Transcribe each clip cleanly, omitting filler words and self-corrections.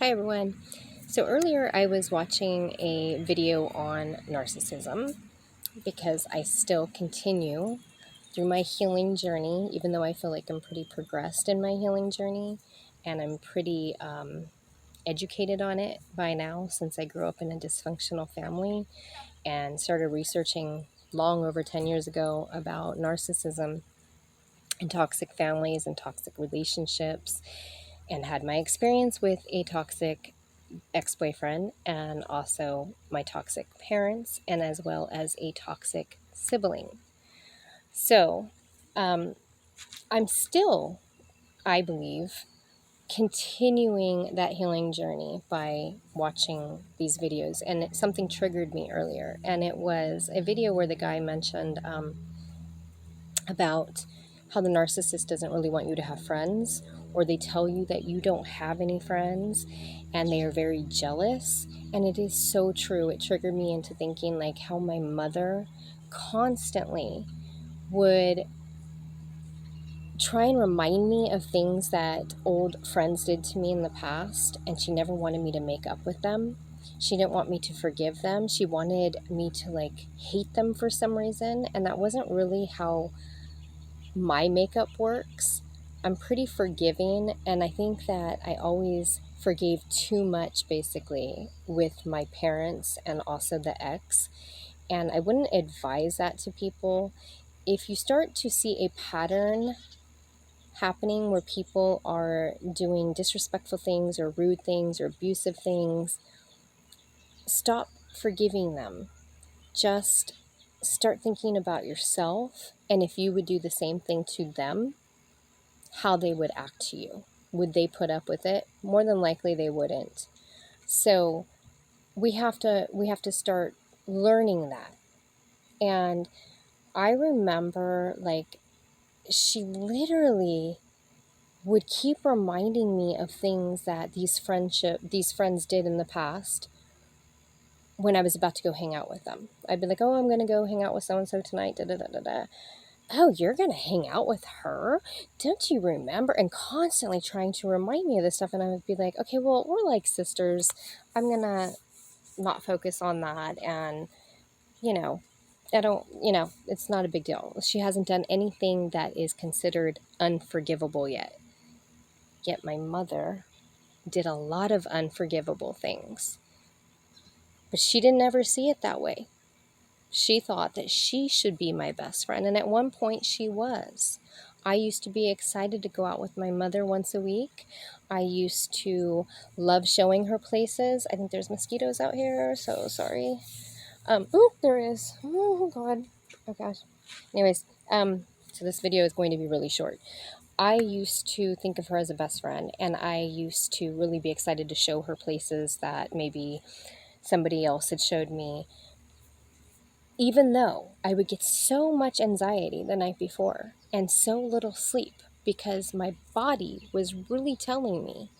Hi everyone. So earlier I was watching a video on narcissism because I still continue through my healing journey, even though I feel like I'm pretty progressed in my healing journey and I'm pretty educated on it by now since I grew up in a dysfunctional family and started researching long over 10 years ago about narcissism and toxic families and toxic relationships, and had my experience with a toxic ex-boyfriend and also my toxic parents, and as well as a toxic sibling. So I'm still, I believe, continuing that healing journey by watching these videos. And something triggered me earlier, and it was a video where the guy mentioned about how the narcissist doesn't really want you to have friends, or they tell you that you don't have any friends, and they are very jealous. And it is so true. It triggered me into thinking like how my mother constantly would try and remind me of things that old friends did to me in the past, and she never wanted me to make up with them. She didn't want me to forgive them. She wanted me to like hate them for some reason, and that wasn't really how my makeup works. I'm pretty forgiving, and I think that I always forgave too much basically with my parents and also the ex. And I wouldn't advise that to people. If you start to see a pattern happening where people are doing disrespectful things or rude things or abusive things, stop forgiving them. Just start thinking about yourself, and if you would do the same thing to them, how they would act to you. Would they put up with it? More than likely they wouldn't. So we have to start learning that. And I remember like she literally would keep reminding me of things that these friends did in the past when I was about to go hang out with them. I'd be like, "Oh, I'm going to go hang out with so and so tonight." Da da da da da. "Oh, you're going to hang out with her? Don't you remember?" And constantly trying to remind me of this stuff. And I would be like, "Okay, well, we're like sisters. I'm going to not focus on that." And, I don't, it's not a big deal. She hasn't done anything that is considered unforgivable yet. Yet my mother did a lot of unforgivable things. But she didn't ever see it that way. She thought that she should be my best friend, and at one point she was. I used to be excited to go out with my mother once a week. I used to love showing her places. I think there's mosquitoes out here, so sorry. Oh, there is. Oh, God. Oh, gosh. Anyways, so this video is going to be really short. I used to think of her as a best friend, and I used to really be excited to show her places that maybe somebody else had showed me, even though I would get so much anxiety the night before and so little sleep because my body was really telling me,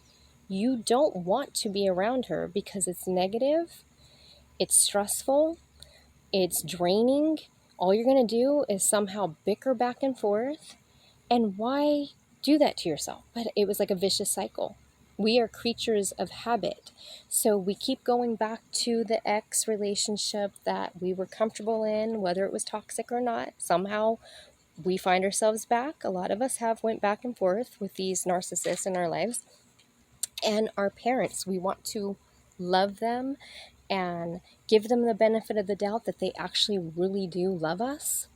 you don't want to be around her because it's negative, it's stressful, it's draining. All you're going to do is somehow bicker back and forth. And why do that to yourself? But it was like a vicious cycle. We are creatures of habit. So we keep going back to the ex relationship that we were comfortable in, whether it was toxic or not. Somehow we find ourselves back. A lot of us have went back and forth with these narcissists in our lives. And our parents, we want to love them and give them the benefit of the doubt that they actually really do love us.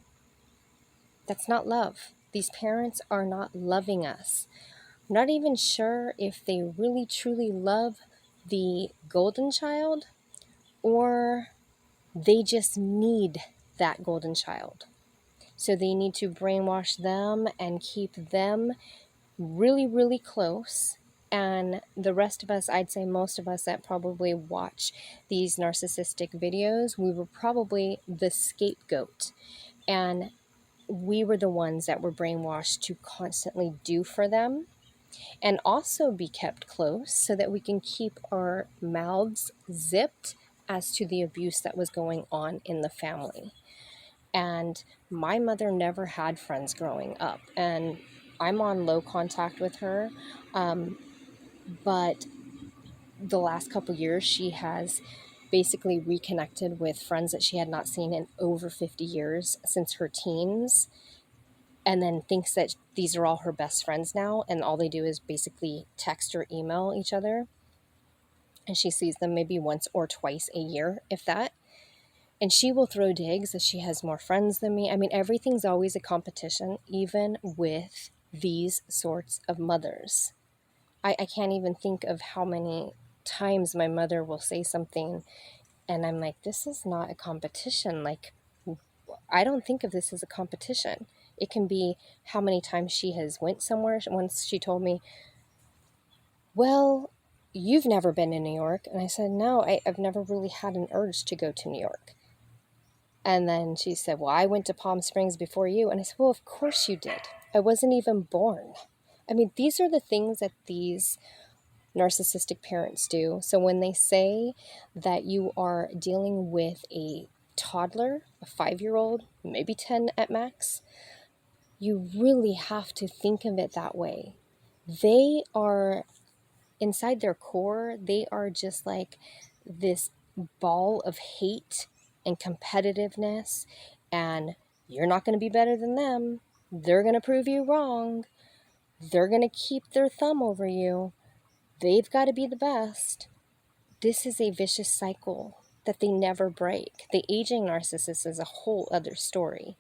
That's not love. These parents are not loving us. I'm not even sure if they really truly love the golden child, or they just need that golden child. So they need to brainwash them and keep them really, really close. And the rest of us, I'd say most of us that probably watch these narcissistic videos, we were probably the scapegoat. And we were the ones that were brainwashed to constantly do for them and also be kept close so that we can keep our mouths zipped as to the abuse that was going on in the family. And my mother never had friends growing up, and I'm on low contact with her, but the last couple years, she has basically reconnected with friends that she had not seen in over 50 years since her teens, and then thinks that these are all her best friends now, and all they do is basically text or email each other, and she sees them maybe once or twice a year, if that. And she will throw digs that she has more friends than me. I mean, everything's always a competition, even with these sorts of mothers. I can't even think of how many times my mother will say something and I'm like, this is not a competition. Like, I don't think of this as a competition. It can be how many times she has went somewhere. Once she told me, well, you've never been in New York. And I said, no, I've never really had an urge to go to New York. And then she said, well, I went to Palm Springs before you. And I said, well, of course you did. I wasn't even born. I mean, these are the things that these narcissistic parents do. So when they say that you are dealing with a toddler, a 5-year-old, maybe 10 at max, you really have to think of it that way. They are, inside their core, they are just like this ball of hate and competitiveness, and you're not going to be better than them. They're going to prove you wrong. They're going to keep their thumb over you. They've got to be the best. This is a vicious cycle that they never break. The aging narcissist is a whole other story.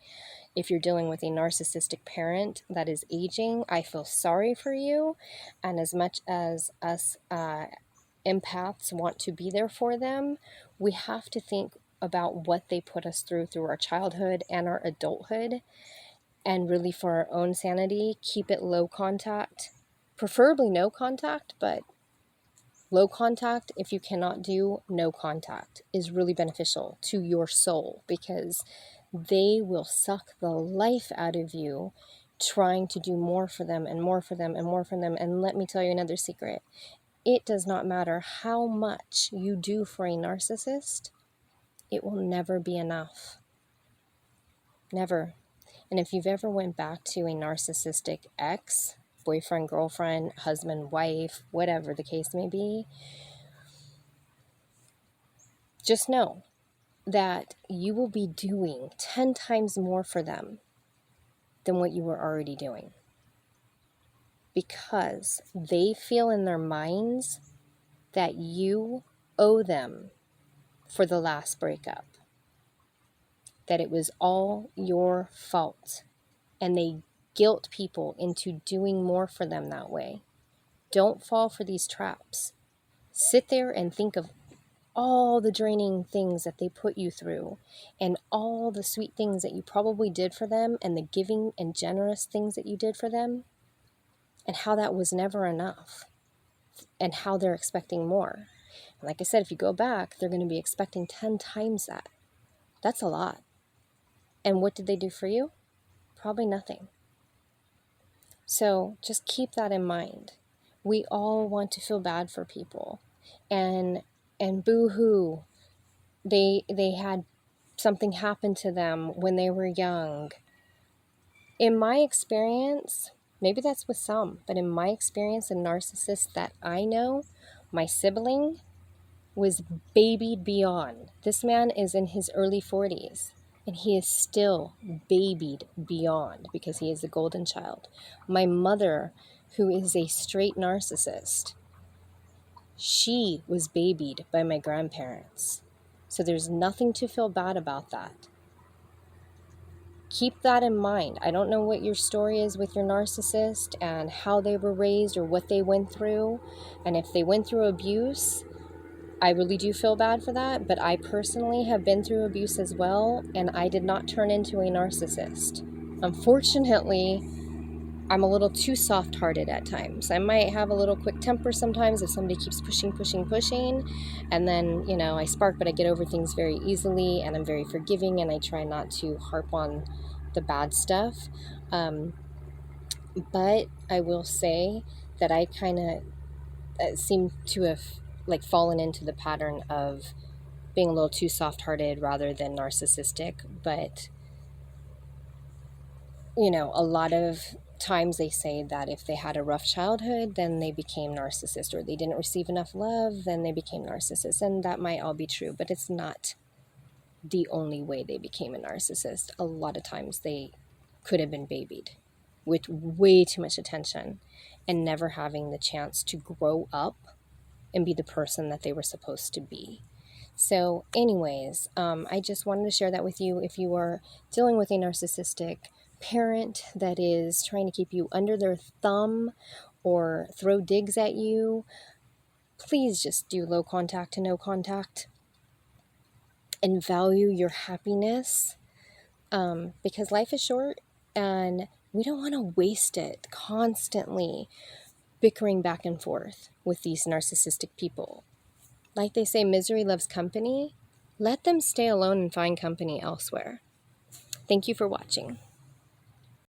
If you're dealing with a narcissistic parent that is aging, I feel sorry for you. And as much as us empaths want to be there for them, we have to think about what they put us through our childhood and our adulthood. And really, for our own sanity, keep it low contact, preferably no contact, but low contact, if you cannot do no contact, is really beneficial to your soul, because they will suck the life out of you trying to do more for them and more for them and more for them. And let me tell you another secret. It does not matter how much you do for a narcissist, it will never be enough. Never. And if you've ever went back to a narcissistic ex, boyfriend, girlfriend, husband, wife, whatever the case may be, just know that you will be doing 10 times more for them than what you were already doing. Because they feel in their minds that you owe them for the last breakup. That it was all your fault. And they guilt people into doing more for them that way. Don't fall for these traps. Sit there and think of all the draining things that they put you through, and all the sweet things that you probably did for them, and the giving and generous things that you did for them, and how that was never enough, and how they're expecting more. And like I said, if you go back, they're going to be expecting 10 times that. That's a lot. And what did they do for you? Probably nothing. So just keep that in mind. We all want to feel bad for people, and boo-hoo, they had something happen to them when they were young. In my experience, maybe that's with some, but in my experience, a narcissist that I know, my sibling, was babied beyond. This man is in his early 40s, and he is still babied beyond because he is a golden child. My mother, who is a straight narcissist, she was babied by my grandparents. So there's nothing to feel bad about that. Keep that in mind. I don't know what your story is with your narcissist and how they were raised or what they went through. And if they went through abuse, I really do feel bad for that. But I personally have been through abuse as well, and I did not turn into a narcissist. Unfortunately, I'm a little too soft-hearted at times. I might have a little quick temper sometimes if somebody keeps pushing, and then, I spark, but I get over things very easily, and I'm very forgiving, and I try not to harp on the bad stuff. But I will say that I kind of seem to have fallen into the pattern of being a little too soft-hearted rather than narcissistic. But a lot of times they say that if they had a rough childhood, then they became narcissist, or they didn't receive enough love, then they became narcissist. And that might all be true, but it's not the only way they became a narcissist. A lot of times they could have been babied with way too much attention and never having the chance to grow up and be the person that they were supposed to be. So anyways, I just wanted to share that with you. If you are dealing with a narcissistic parent that is trying to keep you under their thumb or throw digs at you, please just do low contact to no contact and value your happiness, because life is short and we don't want to waste it constantly bickering back and forth with these narcissistic people. Like they say, misery loves company. Let them stay alone and find company elsewhere. Thank you for watching.